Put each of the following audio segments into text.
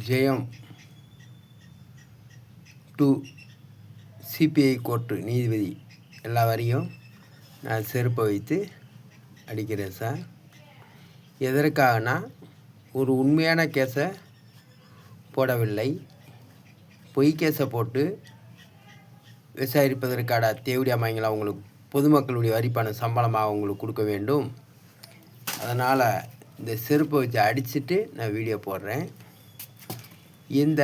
ஜெயம் 2 CBI court நீதிபதி எல்லா வரையும் நான் செருப்பை வைத்து அடிக்கிறேன் சார். எதற்காகனா ஒரு உண்மையான கேஸை போடவில்லை, பொய் கேஸை போட்டு விசாரிப்பதற்கான தேவடியாமாய்களை அவங்களுக்கு பொதுமக்களுடைய வரிப்பான சம்பளமாக அவங்களுக்கு கொடுக்க வேண்டும். அதனால் இந்த செருப்பை வச்சு அடிச்சுட்டு நான் வீடியோ போடுறேன். இந்த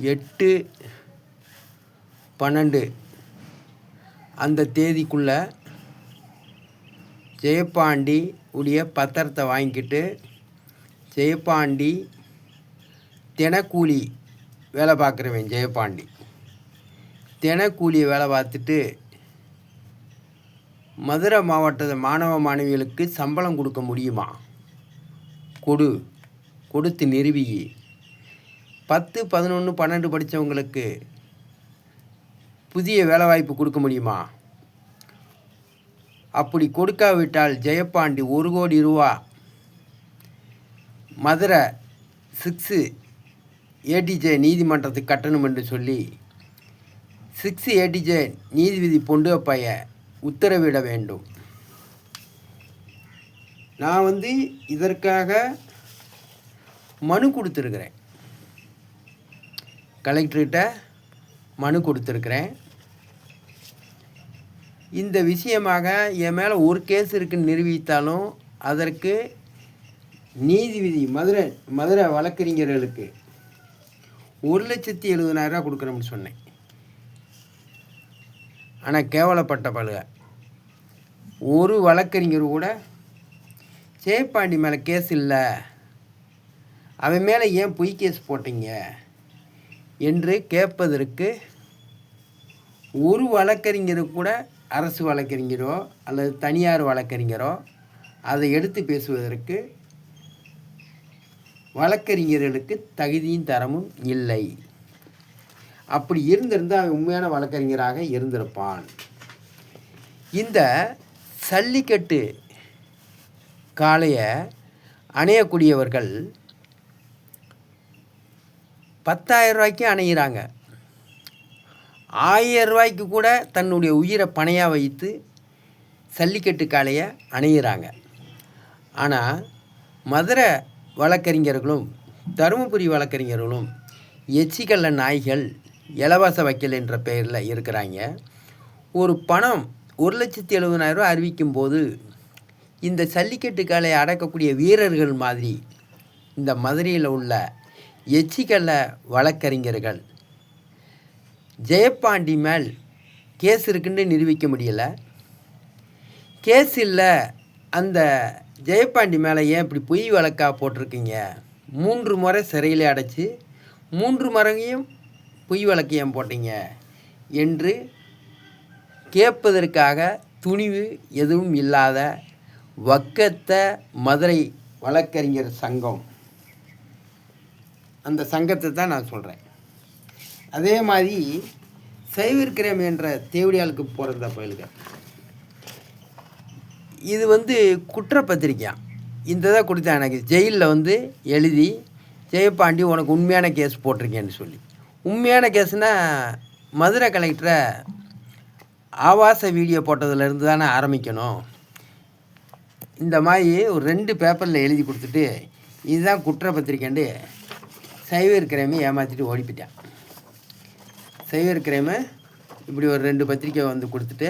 8/12 அந்த தேதிக்குள்ளே ஜெயபாண்டி உடைய பத்திரத்தை வாங்கிக்கிட்டு ஜெயபாண்டி தினக்கூலி வேலை பார்க்குறவன் ஜெயபாண்டி தினக்கூலியை வேலை பார்த்துட்டு மதுரை மாவட்ட மாணவ மாணவிகளுக்கு சம்பளம் கொடுக்க முடியுமா? கொடுத்து நிறுவி 10, 11, 12 படித்தவங்களுக்கு புதிய வேலைவாய்ப்பு கொடுக்க முடியுமா? அப்படி கொடுக்காவிட்டால் ஜெயபாண்டி 1 கோடி ரூபா மதுரை 6 ஏடிஜே நீதிமன்றத்துக்கு கட்டணும் என்று சொல்லி 6 ஏடிஜே நீதிபதி பொண்டுவப்பைய உத்தரவிட வேண்டும். நான் இதற்காக மனு கொடுத்துருக்குறேன், கலெக்டர்கிட்ட மனு கொடுத்துருக்குறேன். இந்த விஷயமாக என் மேலே ஒரு கேஸ் இருக்குன்னு நிரூபித்தாலும் அதற்கு நீதிபதி மதுரை வழக்கறிஞர்களுக்கு 1,70,70,000 கொடுக்குறோம்னு சொன்னேன். ஆனால் கேவலப்பட்ட பழுக ஒரு வழக்கறிஞர் கூட ஜெயபாண்டி மேலே கேஸ் இல்லை, அவன் மேலே ஏன் பொய் கேஸ் போட்டீங்க என்று கேட்பதற்கு ஒரு வழக்கறிஞர் கூட, அரசு வழக்கறிஞரோ அல்லது தனியார் வழக்கறிஞரோ அதை எடுத்து பேசுவதற்கு வழக்கறிஞர்களுக்கு தகுதியும் தரமும் இல்லை. அப்படி இருந்திருந்தால் அவன் உண்மையான வழக்கறிஞராக இருந்திருப்பான். இந்த சல்லிக்கட்டு காளையை அணையக்கூடியவர்கள் 10,000 ரூபாய்க்கு அணைகிறாங்க, 1000 ரூபாய்க்கு கூட தன்னுடைய உயிரை பணையாக வைத்து சல்லிக்கட்டு காளையை அணைகிறாங்க. ஆனால் மதுரை வழக்கறிஞர்களும் தருமபுரி வழக்கறிஞர்களும் எச்சிக்கல்ல நாய்கள் இலவச வக்கீல் என்ற பெயரில் இருக்கிறாங்க. ஒரு பணம் 1,70,000 அறிவிக்கும் போது இந்த சல்லிக்கட்டு காளையை அடக்கக்கூடிய வீரர்கள் மாதிரி இந்த மதுரையில் உள்ள எச்சிக்கல்ல வழக்கறிஞர்கள் ஜெயபாண்டி மேல் கேஸ் இருக்குன்னு நிரூபிக்க முடியலை. கேஸ் இல்லை, அந்த ஜெயபாண்டி மேலே ஏன் இப்படி பொய் வழக்காக போட்டிருக்கீங்க, 3 முறை சிறையில் அடைச்சி 3 முறையும் பொய் வழக்கு ஏன் போட்டீங்க என்று கேட்பதற்காக துணிவு எதுவும் இல்லாத வக்கத்த மதுரை வழக்கறிஞர் சங்கம், அந்த சங்கத்தை தான் நான் சொல்கிறேன். அதே மாதிரி சைவர் கிரைம் என்ற தேவடியாளுக்கு போகிறத பயிலுங்க, இது குற்றப்பத்திரிக்கை இந்த தான் கொடுத்தேன் எனக்கு. ஜெயிலில் எழுதி ஜெயபாண்டி உனக்கு உண்மையான கேஸ் போட்டிருக்கேன்னு சொல்லி. உண்மையான கேஸ்னால் மதுரை கலெக்டரை ஆபாச வீடியோ போட்டதுலேருந்து தானே ஆரம்பிக்கணும். இந்த மாதிரி ஒரு 2 பேப்பரில் எழுதி கொடுத்துட்டு இதுதான் குற்றப்பத்திரிக்கைண்டு சைவர் கிரைமை ஏமாற்றிட்டு ஓடிப்பிட்டான். சைவர் கிரைமை இப்படி ஒரு 2 பத்திரிக்கை கொடுத்துட்டு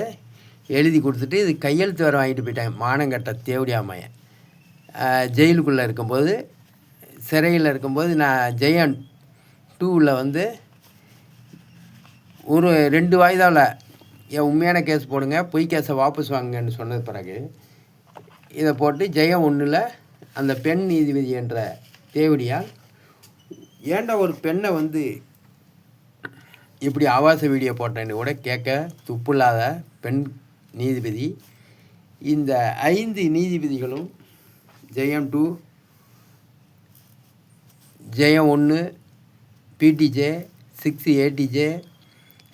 எழுதி கொடுத்துட்டு இது கையெழுத்து வேறு வாங்கிட்டு போயிட்டாங்க. மானங்கட்ட தேவடியாமையன் ஜெயிலுக்குள்ளே இருக்கும்போது, சிறையில் இருக்கும்போது நான் ஜெயம் 2ல் ஒரு 2 வாய்தாவில் என் உண்மையான கேஸ் போடுங்க, பொய் கேஸை வாபஸ் வாங்குங்கன்னு சொன்னது பிறகு இதை போட்டு ஜெயம் 1ல் அந்த பெண் நீதிபதி என்ற தேவடியால் ஏன்டா ஒரு பெண்ணை இப்படி ஆபாச வீடியோ போட்டேன்னு கூட கேட்க துப்புல்லாத பெண் நீதிபதி. இந்த 5 நீதிபதிகளும் ஜெயம் 2, ஜெயம் 1, பிடிஜே, 6 ஏடிஜே,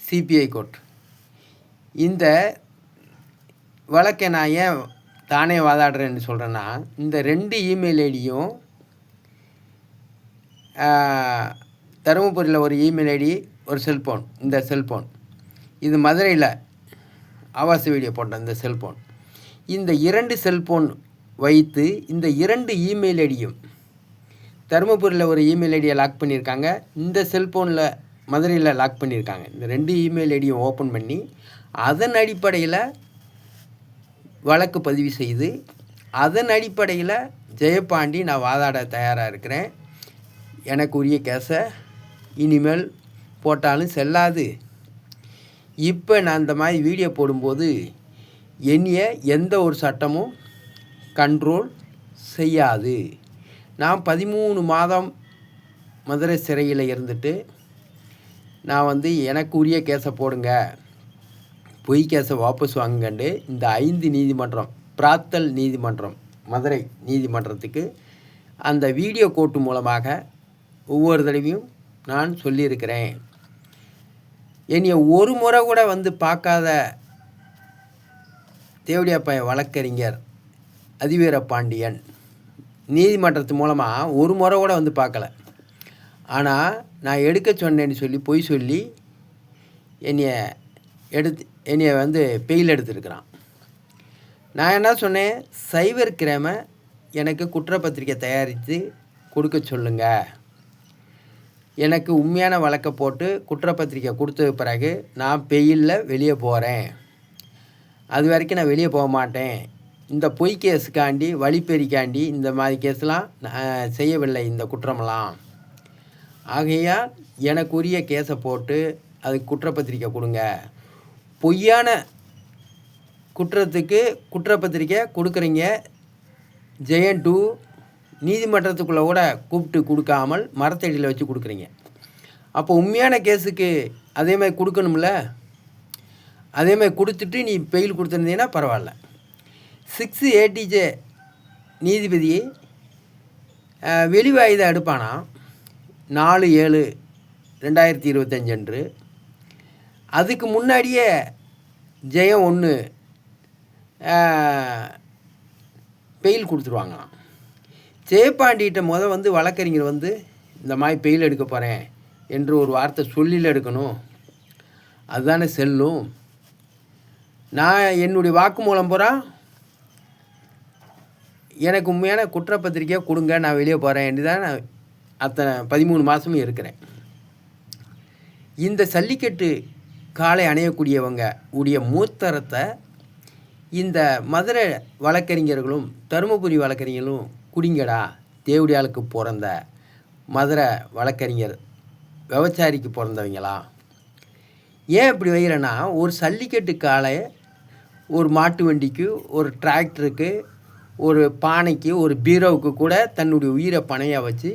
சிபிஐ கோர்ட், இந்த வழக்கை நான் ஏன் தானே வாதாடுறேன்னு சொல்கிறேன்னா, இந்த 2 இமெயில் ஐடியும் தருமபுரியில் ஒரு இமெயில் ஐடி, ஒரு செல்ஃபோன். இந்த செல்ஃபோன் இது மதுரையில் ஆபாச வீடியோ போட்ட இந்த செல்ஃபோன். இந்த 2 செல்ஃபோன் வைத்து இந்த 2 இமெயில் ஐடியும் தருமபுரியில் ஒரு இமெயில் ஐடியை லாக் பண்ணியிருக்காங்க, இந்த செல்ஃபோனில் மதுரையில் லாக் பண்ணியிருக்காங்க. இந்த 2 இமெயில் ஐடியும் ஓப்பன் பண்ணி அதன் அடிப்படையில் வழக்கு பதிவு செய்து அதன் அடிப்படையில் ஜெயபாண்டி நான் வாதாட தயாராக இருக்கிறேன். எனக்கு உரிய கேஸை இனிமேல் போட்டாலும் செல்லாது. இப்போ நான் இந்த மாதிரி வீடியோ போடும்போது என்னைய எந்த ஒரு சட்டமும் கண்ட்ரோல் செய்யாது. நான் 13 மாதம் மதுரை சிறையில் இருந்துட்டு நான் எனக்கு உரிய கேஸை போடுங்க, பொய் கேஸை வாபஸ் வாங்குங்கண்டு இந்த 5 நீதிமன்றம், பிராத்தல் நீதிமன்றம், மதுரை நீதிமன்றத்துக்கு அந்த வீடியோ கோர்ட்டு மூலமாக ஒவ்வொரு தடவையும் நான் சொல்லியிருக்கிறேன். என்னைய ஒரு முறை கூட பார்க்காத தேவடியாப்ப வழக்கறிஞர் அதிவீர பாண்டியன் நீதிமன்றத்து மூலமாக ஒரு முறை கூட பார்க்கல. ஆனால் நான் எடுக்க சொன்னேன்னு சொல்லி பொய் சொல்லி என்னைய பெயில் எடுத்துருக்கிறான். நான் என்ன சொன்னேன், சைபர் கிரைமை எனக்கு குற்றப்பத்திரிக்கை தயாரித்து கொடுக்க சொல்லுங்க, எனக்கு உண்மையான வழக்கை போட்டு குற்றப்பத்திரிக்கை கொடுத்த பிறகு நான் பெயிலில் வெளியே போகிறேன், அது வரைக்கும் நான் வெளியே போக மாட்டேன். இந்த பொய் கேஸுக்காண்டி வழிப்பெறிக்காண்டி இந்த மாதிரி கேஸ்லாம் நான் செய்யவில்லை, இந்த குற்றமெல்லாம். ஆகையால் எனக்கு உரிய கேஸை போட்டு அதுக்கு குற்றப்பத்திரிக்கை கொடுங்க. பொய்யான குற்றத்துக்கு குற்றப்பத்திரிக்கை கொடுக்குறீங்க. ஜெயன் 2 நீதிமன்றத்துக்குள்ளே கூட கூப்பிட்டு கொடுக்காமல் மரத்தடியில் வச்சு கொடுக்குறீங்க. அப்போ உண்மையான கேஸுக்கு அதே மாதிரி கொடுக்கணும்ல. அதே மாதிரி கொடுத்துட்டு நீ பெயில் கொடுத்துருந்தீங்கன்னா பரவாயில்ல. 6 ATJ நீதிபதி வெளிவாயுதை எடுப்பானா 4/7/2025 அன்று. அதுக்கு முன்னாடியே ஜெயம் 1 பெயில் கொடுத்துருவாங்களாம். ஜெயபாண்டிகிட்ட வழக்கறிஞர் இந்த மாதிரி பெயில் எடுக்க போகிறேன் என்று ஒரு வார்த்தை சொல்லியில் எடுக்கணும், அதுதானே செல்லும். நான் என்னுடைய வாக்குமூலம் பூரா எனக்கு உண்மையான குற்றப்பத்திரிக்கையை கொடுங்க, நான் வெளியே போகிறேன் என்று தான் நான் அத்தனை 13 மாதமும் இருக்கிறேன். இந்த சல்லிக்கட்டு காலை அணையக்கூடியவங்க உடைய மூத்தரத்தை இந்த மதுரை வழக்கறிஞர்களும் தருமபுரி வழக்கறிஞர்களும் குடிங்கடா. தேவடியாளுக்கு பிறந்த மதுரை வழக்கறிஞர் விவசாயிக்கு பிறந்தவங்களா? ஏன் இப்படி வைக்கிறேன்னா, ஒரு சல்லிக்கட்டு காலை ஒரு மாட்டு வண்டிக்கு, ஒரு டிராக்டருக்கு, ஒரு பானைக்கு, ஒரு பீரோவுக்கு கூட தன்னுடைய உயிரை பணையாக வச்சு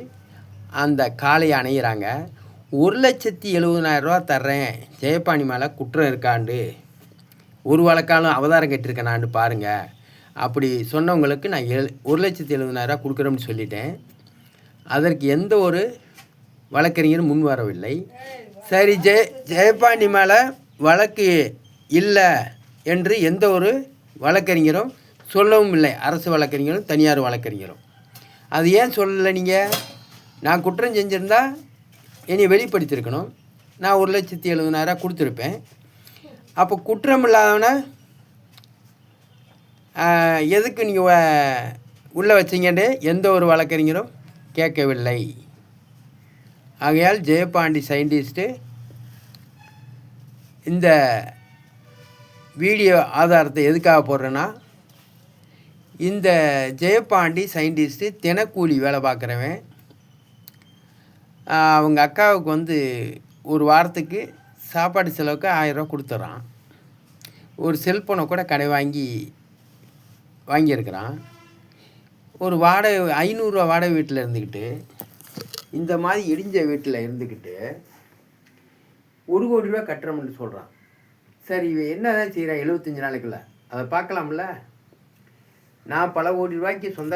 அந்த காளையை அணையிறாங்க. 1,70,000 தர்றேன், ஜெயபாண்டி மேலே குற்றம் இருக்காண்டு, ஒரு வழக்காலும் அவதாரம் கட்டிருக்கேனான்னு பாருங்கள். அப்படி சொன்னவங்களுக்கு நான் 1,70,000 கொடுக்குறோம்னு சொல்லிட்டேன். அதற்கு எந்த ஒரு வழக்கறிஞரும் முன் வரவில்லை. சரி, ஜெயபாண்டி மேலே வழக்கு இல்லை என்று எந்த ஒரு வழக்கறிஞரும் சொல்லவும் இல்லை. அரசு வழக்கறிஞரும் தனியார் வழக்கறிஞரும் அது ஏன் சொல்லலை? நீங்கள் நான் குற்றம் செஞ்சுருந்தா என்னை வெளிப்படுத்தியிருக்கணும். நான் 1,70,000 கொடுத்துருப்பேன். அப்போ குற்றம் இல்லாதவன எதுக்கு நீங்கள் உள்ளே வச்சிங்கன்னு எந்த ஒரு வழக்கறிஞரும் கேட்கவில்லை. ஆகையால் ஜெயபாண்டி சயின்டிஸ்ட்டு இந்த வீடியோ ஆதாரத்தை எதுக்காக போடுறேன்னா, இந்த ஜெயபாண்டி சயின்டிஸ்ட்டு தினக்கூலி வேலை பார்க்குறவன். அவங்க அக்காவுக்கு ஒரு வாரத்துக்கு சாப்பாடு செலவுக்கு 1000 ரூபா கொடுத்துட்றான். ஒரு செல்ஃபோனை கூட கடை வாங்கியிருக்கிறான். ஒரு வாடகை 500 ரூபா வாடகை வீட்டில் இருந்துக்கிட்டு, இந்த மாதிரி இடிஞ்ச வீட்டில் இருந்துக்கிட்டு 1 கோடி ரூபா கட்டுறோம்னு சொல்கிறான். சரி, இவன் என்ன தான் செய்கிறான் 75 நாளைக்குள்ள? அதை பார்க்கலாம்ல. நான் பல கோடி ரூபாய்க்கு சொந்த